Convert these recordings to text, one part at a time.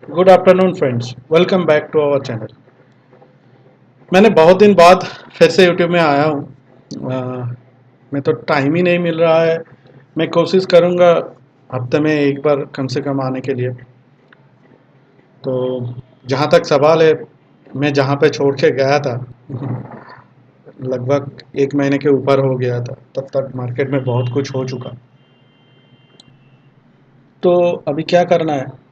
Good afternoon friends, welcome back to our channel. मैंने बहुत दिन बाद फिर से यूट्यूब में आया हूँ। मैं तो टाइम ही नहीं मिल रहा है। मैं कोशिश करूँगा हफ्ते में एक बार कम से कम आने के लिए। तो जहाँ तक सवाल है, मैं जहाँ पे छोड़ के गया था लगभग एक महीने के ऊपर हो गया था। तब तक मार्केट में बहुत कुछ हो चुका। तो अभी क्या करना है?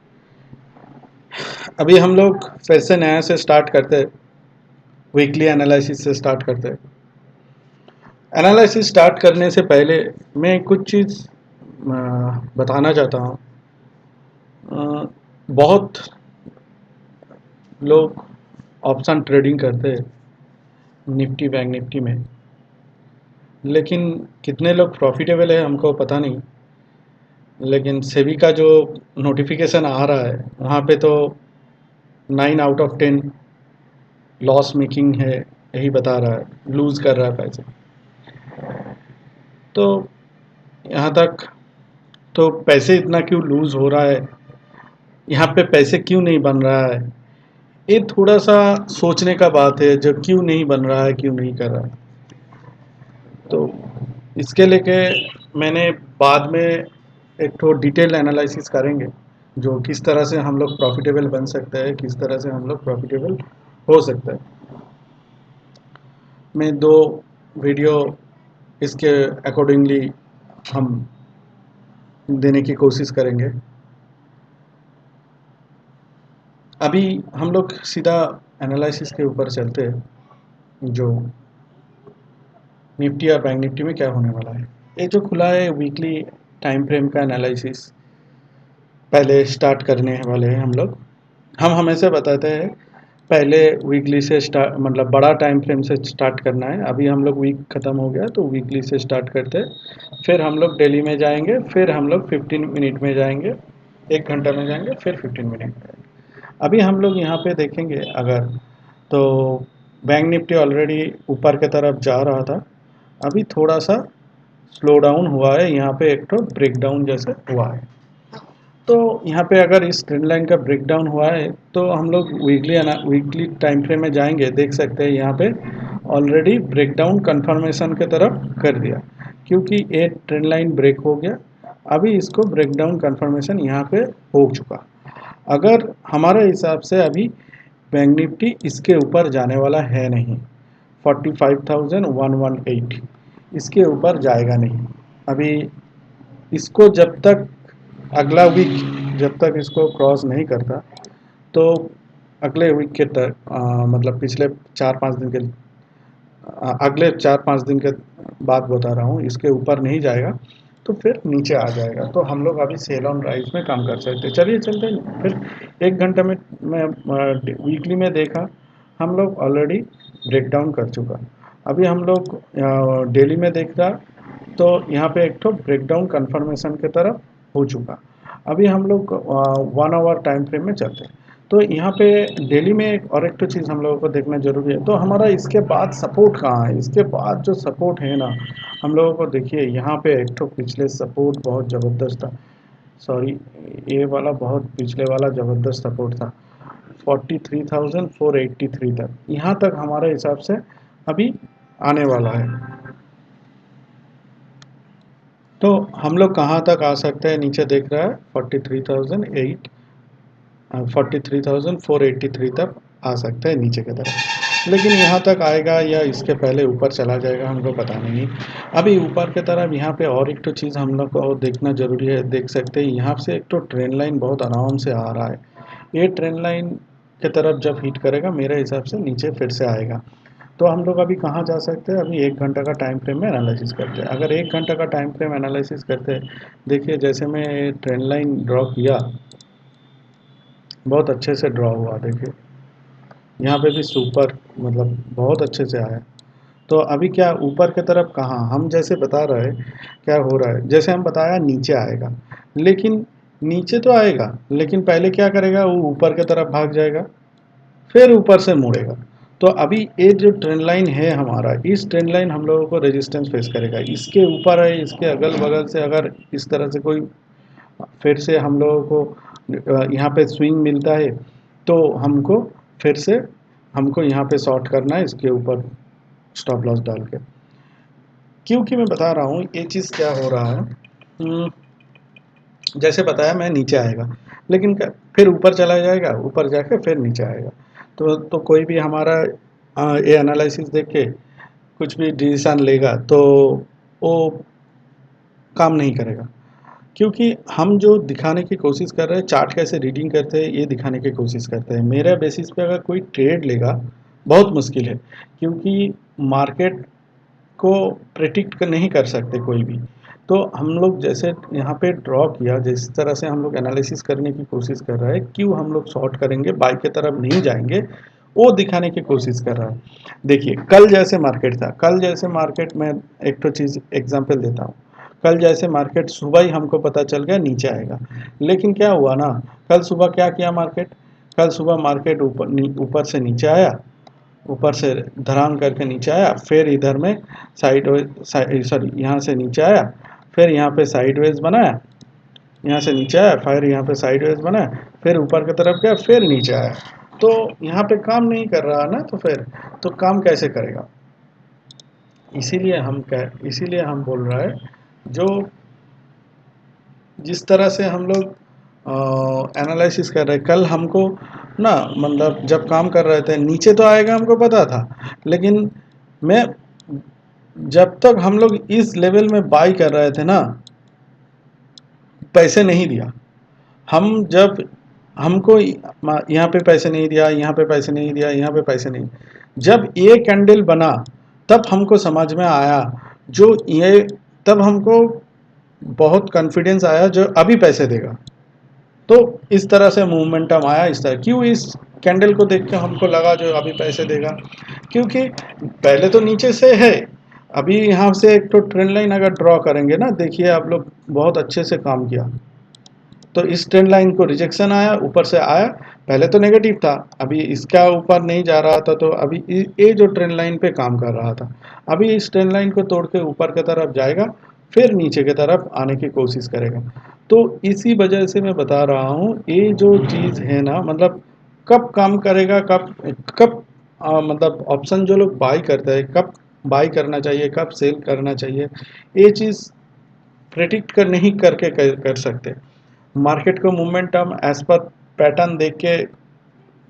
अभी हम लोग फिर से नया से स्टार्ट करते हैं, वीकली एनालिसिस से स्टार्ट करते हैं। एनालिसिस स्टार्ट करने से पहले मैं कुछ चीज़ बताना चाहता हूँ। बहुत लोग ऑप्शन ट्रेडिंग करते हैं निफ्टी बैंक निफ्टी में, लेकिन कितने लोग प्रॉफिटेबल है हमको पता नहीं। लेकिन सेबी का जो नोटिफिकेशन आ रहा है वहाँ पे तो 9 आउट ऑफ 10 लॉस मेकिंग है, यही बता रहा है, लूज़ कर रहा है पैसे। तो यहाँ तक तो पैसे इतना क्यों लूज़ हो रहा है, यहाँ पे पैसे क्यों नहीं बन रहा है, ये थोड़ा सा सोचने का बात है। जो क्यों नहीं बन रहा है, क्यों नहीं कर रहा है, तो इसके लेके मैंने बाद में एक तो डिटेल एनालिसिस करेंगे जो किस तरह से हम लोग प्रॉफिटेबल बन सकते हैं, किस तरह से हम लोग प्रॉफिटेबल हो सकता है। मैं दो वीडियो इसके अकॉर्डिंगली हम देने की कोशिश करेंगे। अभी हम लोग सीधा एनालिसिस के ऊपर चलते हैं। जो निफ्टी और बैंक निफ्टी में क्या होने वाला है, ये जो खुला है वीकली टाइम फ्रेम का एनालिसिस पहले स्टार्ट करने वाले हैं हम लोग। हम हमेशा बताते हैं पहले वीकली से स्टार्ट, मतलब बड़ा टाइम फ्रेम से स्टार्ट करना है। अभी हम लोग वीक ख़त्म हो गया तो वीकली से स्टार्ट करते हैं, फिर हम लोग डेली में जाएंगे, फिर हम लोग 15 मिनट में जाएंगे, 1 घंटा में जाएंगे, फिर 15 मिनट में जाएंगे। अभी हम लोग यहाँ पे देखेंगे अगर, तो बैंक निफ्टी ऑलरेडी ऊपर की तरफ जा रहा था, अभी थोड़ा सा स्लो डाउन हुआ है, यहाँ पे एक तो ब्रेक डाउन जैसे हुआ है। तो यहाँ पे अगर इस ट्रेंड लाइन का ब्रेक डाउन हुआ है तो हम लोग वीकली टाइम फ्रेम में जाएंगे, देख सकते हैं यहाँ पे ऑलरेडी ब्रेक डाउन कन्फर्मेशन की तरफ कर दिया, क्योंकि ये ट्रेंड लाइन ब्रेक हो गया। अभी इसको ब्रेक डाउन कन्फर्मेशन यहाँ पे हो चुका। अगर हमारे हिसाब से अभी बैंक निफ्टी इसके ऊपर जाने वाला है नहीं, 45,118 इसके ऊपर जाएगा नहीं। अभी इसको जब तक अगला वीक जब तक इसको क्रॉस नहीं करता, तो अगले वीक के तक मतलब पिछले 4-5 दिन के अगले 4-5 दिन के बाद बता रहा हूँ, इसके ऊपर नहीं जाएगा तो फिर नीचे आ जाएगा। तो हम लोग अभी सेल ऑन राइज में काम कर सकते हैं। चलिए चलते हैं फिर। 1 घंटा में मैं वीकली में देखा, हम लोग ऑलरेडी ब्रेक डाउन कर चुका। अभी हम लोग डेली में देख रहा, तो यहाँ पे एक तो ब्रेक डाउन कन्फर्मेशन की तरफ हो चुका। अभी हम लोग 1 आवर टाइम फ्रेम में चलते हैं। तो यहाँ पे डेली में और एक तो चीज़ हम लोगों को देखना जरूरी है। तो हमारा इसके बाद सपोर्ट कहाँ है, इसके बाद जो सपोर्ट है ना, हम लोगों को देखिए यहाँ पे एक तो पिछले सपोर्ट बहुत ज़बरदस्त था। सॉरी, ये वाला बहुत पिछले वाला ज़बरदस्त सपोर्ट था, 43,483 तक। यहाँ तक हमारे हिसाब से अभी आने वाला है। तो हम लोग कहाँ तक आ सकते हैं, नीचे देख रहा है 43,483 तक आ सकता है नीचे की तरफ। लेकिन यहाँ तक आएगा या इसके पहले ऊपर चला जाएगा हमको पता नहीं। अभी ऊपर की तरफ यहाँ पे और एक तो चीज़ हम लोग को देखना ज़रूरी है। देख सकते हैं यहाँ से एक तो ट्रेंड लाइन बहुत आराम से आ रहा है। ये ट्रेंड लाइन की तरफ जब हिट करेगा मेरे हिसाब से नीचे फिर से आएगा। तो हम लोग अभी कहाँ जा सकते हैं, अभी 1 घंटा का टाइम फ्रेम में एनालिसिस करते हैं। अगर 1 घंटा का टाइम फ्रेम एनालिसिस करते हैं, देखिए जैसे मैं ट्रेंड लाइन ड्रॉ किया, बहुत अच्छे से ड्रॉ हुआ। देखिए यहाँ पे भी सुपर, मतलब बहुत अच्छे से आया। तो अभी क्या ऊपर की तरफ कहाँ, हम जैसे बता रहे हैं क्या हो रहा है, जैसे हम बताया नीचे आएगा, लेकिन नीचे तो आएगा लेकिन पहले क्या करेगा, वो ऊपर की तरफ भाग जाएगा, फिर ऊपर से मुड़ेगा। तो अभी ये जो ट्रेंड लाइन है हमारा, इस ट्रेंड लाइन हम लोगों को रेजिस्टेंस फेस करेगा। इसके ऊपर है, इसके अगल बगल से अगर इस तरह से कोई फिर से हम लोगों को यहाँ पे स्विंग मिलता है तो हमको फिर से हमको यहाँ पे शॉर्ट करना है इसके ऊपर स्टॉप लॉस डाल के। क्योंकि मैं बता रहा हूँ ये चीज़ क्या हो रहा है, जैसे बताया मैं नीचे आएगा लेकिन फिर ऊपर चला जाएगा, ऊपर जाके फिर नीचे आएगा। तो कोई भी हमारा ये एनालिसिस देख के कुछ भी डिसीजन लेगा तो वो काम नहीं करेगा। क्योंकि हम जो दिखाने की कोशिश कर रहे हैं, चार्ट कैसे रीडिंग करते हैं ये दिखाने की कोशिश करते हैं। मेरा बेसिस पे अगर कोई ट्रेड लेगा बहुत मुश्किल है, क्योंकि मार्केट को प्रेडिक्ट नहीं कर सकते कोई भी। तो हम लोग जैसे यहाँ पे ड्रॉ किया, जिस तरह से हम लोग एनालिसिस करने की कोशिश कर रहे हैं, क्यों हम लोग शॉर्ट करेंगे, बाई की तरफ नहीं जाएंगे, वो दिखाने की कोशिश कर रहा है। देखिए कल जैसे मार्केट था, कल जैसे मार्केट में एक तो चीज़ एग्जांपल देता हूँ। कल जैसे मार्केट सुबह ही हमको पता चल गया नीचे आएगा, लेकिन क्या हुआ ना, कल सुबह क्या किया मार्केट, कल सुबह मार्केट ऊपर से नीचे आया, ऊपर से धराम करके नीचे आया, फिर इधर में सॉरी यहाँ से नीचे आया, फिर यहाँ पे साइडवेज बनाया, यहाँ से नीचे आया, फिर यहाँ पे साइडवेज बनाया, फिर ऊपर की तरफ गया, फिर नीचे आया। तो यहाँ पे काम नहीं कर रहा ना, तो फिर तो काम कैसे करेगा। इसीलिए हम बोल रहे हैं, जो जिस तरह से हम लोग एनालिसिस कर रहे हैं, कल हमको ना मतलब जब काम कर रहे थे नीचे तो आएगा हमको पता था, लेकिन मैं जब तक हम लोग इस लेवल में बाई कर रहे थे ना, पैसे नहीं दिया। हम जब हमको यहाँ पे पैसे नहीं दिया, यहाँ पे पैसे नहीं दिया, यहाँ पे पैसे नहीं, जब ये कैंडल बना तब हमको समझ में आया, जो ये तब हमको बहुत कॉन्फिडेंस आया जो अभी पैसे देगा। तो इस तरह से मूवमेंटम आया। इस तरह क्यों, इस कैंडल को देख के हमको लगा जो अभी पैसे देगा, क्योंकि पहले तो नीचे से है। अभी यहाँ से एक तो ट्रेंड लाइन अगर ड्रॉ करेंगे ना, देखिए आप लोग बहुत अच्छे से काम किया। तो इस ट्रेंड लाइन को रिजेक्शन आया, ऊपर से आया, पहले तो नेगेटिव था, अभी इसका ऊपर नहीं जा रहा था, तो अभी ये जो ट्रेंड लाइन पे काम कर रहा था, अभी इस ट्रेंड लाइन को तोड़ के ऊपर की तरफ जाएगा, फिर नीचे की तरफ आने की कोशिश करेगा। तो इसी वजह से मैं बता रहा हूँ, ये जो चीज़ है ना, मतलब कब काम करेगा, कब कब मतलब ऑप्शन जो लोग बाई करते हैं, कब बाई करना चाहिए, कब सेल करना चाहिए, ये चीज़ प्रेडिक्ट कर नहीं करके कर सकते। मार्केट को मोमेंटम एज पर पैटर्न देख के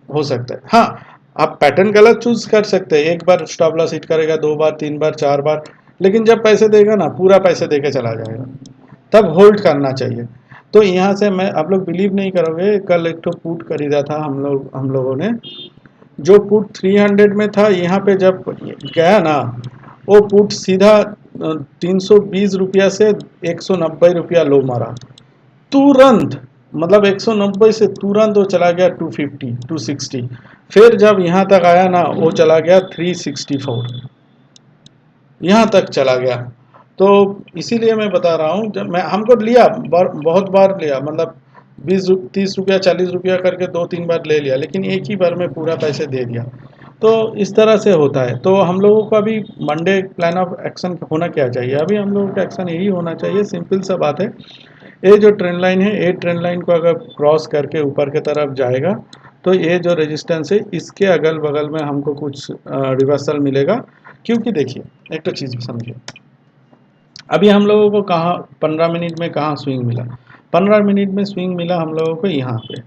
हो सकता है। हाँ, आप पैटर्न गलत चूज कर सकते हैं, एक बार स्टॉप लॉस हिट करेगा, 2 बार 3 बार 4 बार, लेकिन जब पैसे देगा ना पूरा पैसे देके चला जाएगा, तब होल्ड करना चाहिए। तो यहाँ से मैं, आप लोग बिलीव नहीं करोगे, कल एक तो पुट खरीदा था हम लोगों ने, जो पुट 300 में था, यहाँ पे जब गया ना, वो पुट सीधा 320 रुपया से 190 रुपया लो मारा तुरंत। मतलब 190 से तुरंत वो चला गया 250 260, फिर जब यहाँ तक आया ना वो चला गया 364, यहाँ तक चला गया। तो इसीलिए मैं बता रहा हूँ, जब मैं हमको लिया बहुत बार लिया, मतलब 20 30 रुपया 40 रुपया करके 2 3 बार ले लिया, लेकिन एक ही बार में पूरा पैसे दे दिया। तो इस तरह से होता है। तो हम लोगों का अभी मंडे प्लान ऑफ एक्शन होना क्या चाहिए, अभी हम लोगों का एक्शन यही होना चाहिए, सिंपल सा बात है। ये जो ट्रेंड लाइन है, ये ट्रेंड लाइन को अगर क्रॉस करके ऊपर की तरफ जाएगा, तो ये जो रेजिस्टेंस है इसके अगल बगल में हमको कुछ रिवर्सल मिलेगा। क्योंकि देखिए एक तो चीज़ समझिए, अभी हम लोगों को कहाँ 15 मिनट में कहाँ स्विंग मिला, 15 मिनट में स्विंग मिला हम लोगों को यहाँ पे।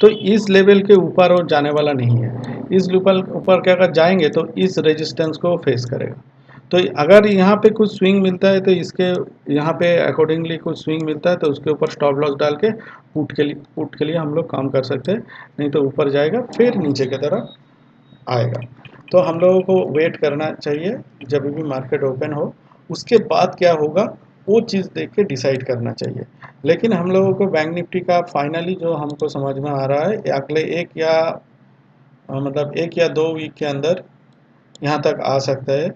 तो इस लेवल के ऊपर और जाने वाला नहीं है, इस लेवल ऊपर क्या अगर जाएंगे तो इस रेजिस्टेंस को फेस करेगा। तो अगर यहाँ पे कुछ स्विंग मिलता है तो इसके यहाँ पे अकॉर्डिंगली कुछ स्विंग मिलता है तो उसके ऊपर स्टॉप लॉस डाल के पुट के लिए हम लोग काम कर सकते हैं, नहीं तो ऊपर जाएगा फिर नीचे की तरफ आएगा। तो हम लोगों को वेट करना चाहिए, जब भी मार्केट ओपन हो उसके बाद क्या होगा वो चीज़ देख के डिसाइड करना चाहिए। लेकिन हम लोगों को बैंक निफ्टी का फाइनली जो हमको समझ में आ रहा है, अगले मतलब 1 या 2 वीक के अंदर यहाँ तक आ सकता है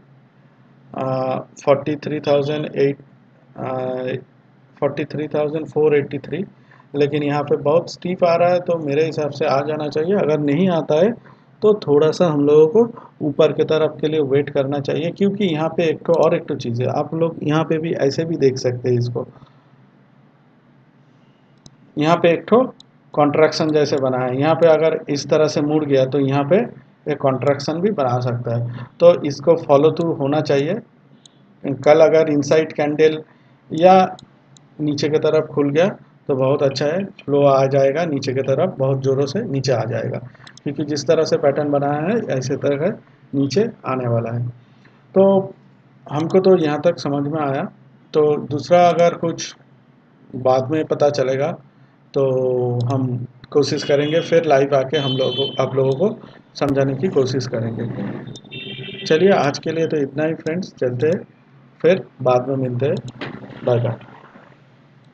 43,483। लेकिन यहाँ पे बहुत स्टीप आ रहा है, तो मेरे हिसाब से आ जाना चाहिए। अगर नहीं आता है तो थोड़ा सा हम लोगों को ऊपर की तरफ के लिए वेट करना चाहिए, क्योंकि यहाँ पे एक तो चीज़ है, आप लोग यहाँ पे भी ऐसे भी देख सकते हैं इसको, यहाँ पे एक कॉन्ट्रैक्शन जैसे बना है। यहाँ पे अगर इस तरह से मुड़ गया तो यहाँ पे एक कॉन्ट्रैक्शन भी बना सकता है। तो इसको फॉलो थ्रू होना चाहिए। कल अगर इनसाइड कैंडल या नीचे की तरफ खुल गया तो बहुत अच्छा है, फ्लो आ जाएगा नीचे की तरफ, बहुत ज़ोरों से नीचे आ जाएगा, क्योंकि जिस तरह से पैटर्न बनाया है ऐसे तरह नीचे आने वाला है। तो हमको तो यहाँ तक समझ में आया। तो दूसरा अगर कुछ बाद में पता चलेगा तो हम कोशिश करेंगे, फिर लाइव आके हम लोग आप लोगों को समझाने की कोशिश करेंगे। चलिए आज के लिए तो इतना ही फ्रेंड्स, चलते हैं, फिर बाद में मिलते हैं। Bye bye.